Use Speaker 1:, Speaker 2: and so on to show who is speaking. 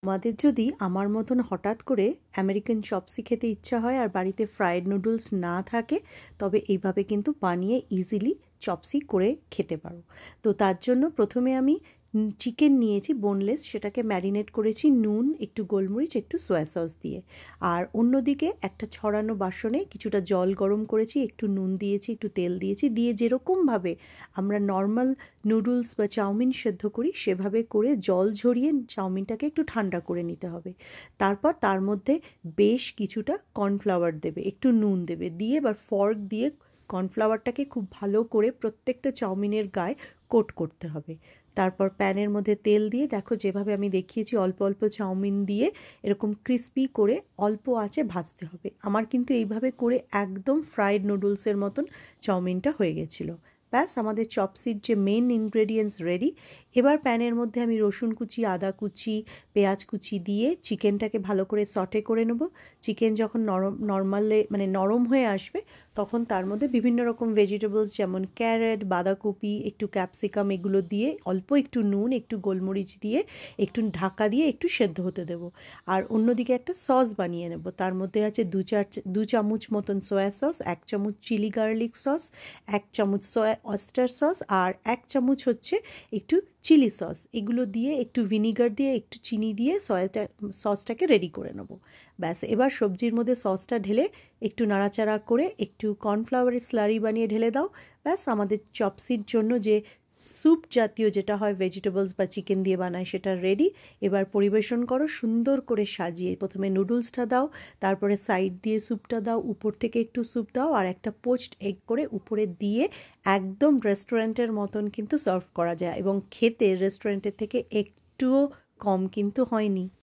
Speaker 1: তোমাদের যদি আমার মতন হঠাৎ করে আমেরিকান চপসি খেতে ইচ্ছা হয় আর বাড়িতে ফ্রাইড নুডলস না থাকে, তবে এইভাবে কিন্তু বানিয়ে ইজিলি চপসি করে খেতে পারো। তো তার জন্য প্রথমে আমি চিকেন নিয়েছি বোনলেস, সেটাকে ম্যারিনেট করেছি নুন, একটু গোলমরিচ, একটু সয়া সস দিয়ে। আর অন্যদিকে একটা ছড়ানো বাসনে কিছুটা জল গরম করেছি, একটু নুন দিয়েছি, একটু তেল দিয়েছি, দিয়ে যেরকমভাবে আমরা নর্মাল নুডলস বা চাউমিন সেদ্ধ করি সেভাবে করে জল ঝরিয়ে চাউমিনটাকে একটু ঠান্ডা করে নিতে হবে। তারপর তার মধ্যে বেশ কিছুটা কর্নফ্লাওয়ার দেবে, একটু নুন দেবে, দিয়ে এবার ফর্ক দিয়ে কর্নফ্লাওয়ারটাকে খুব ভালো করে প্রত্যেকটা চাউমিনের গায়ে কোট করতে হবে। তারপর প্যানের মধ্যে তেল দিয়ে দেখো যেভাবে আমি দেখিয়েছি অল্প অল্প চাউমিন দিয়ে এরকম ক্রিস্পি করে অল্প আঁচে ভাজতে হবে। আমার কিন্তু এইভাবে করে একদম ফ্রাইড নুডলসের মতন চাউমিনটা হয়ে গেছিলো। ব্যাস, আমাদের চপসির যে মেন ইনগ্রেডিয়েন্টস রেডি। এবার প্যানের মধ্যে আমি রসুন কুচি, আদা কুচি, পেঁয়াজ কুচি দিয়ে চিকেনটাকে ভালো করে সটে করে নেব। চিকেন যখন নরম হয়ে আসবে তখন তার মধ্যে বিভিন্ন রকম ভেজিটেবলস যেমন ক্যারেট, বাঁধাকপি, একটু ক্যাপসিকাম এগুলো দিয়ে অল্প একটু নুন, একটু গোলমরিচ দিয়ে একটু ঢাকা দিয়ে একটু সেদ্ধ হতে দেব। আর অন্যদিকে একটা সস বানিয়ে নেব। তার মধ্যে আছে দু চামচ মতন সয়া সস, 1 চামচ চিলি গার্লিক সস, 1 চামচ অয়েস্টার সস, আর 1 চামচ হচ্ছে একটু চিলি সস। এগুলো দিয়ে একটু ভিনিগার দিয়ে একটু চিনি দিয়ে সসটাকে রেডি করে নেব। ব্যাস, এবার সবজির মধ্যে সসটা ঢেলে একটু নাড়াচাড়া করে একটু কর্নফ্লাওয়ারের স্লারি বানিয়ে ঢেলে দাও। ব্যাস, আমাদের চপসির জন্য যে স্যুপ জাতীয় যেটা হয় ভেজিটেবলস বা চিকেন দিয়ে বানায় সেটা রেডি। এবার পরিবেশন করো সুন্দর করে সাজিয়ে। প্রথমে নুডলসটা দাও, তারপরে সাইড দিয়ে স্যুপটা দাও, উপর থেকে একটু স্যুপ দাও, আর একটা পোচড এগ করে উপরে দিয়ে একদম রেস্টুরেন্টের মতন কিন্তু সার্ভ করা যায়, এবং খেতে রেস্টুরেন্টের থেকে একটুও কম কিন্তু হয়নি।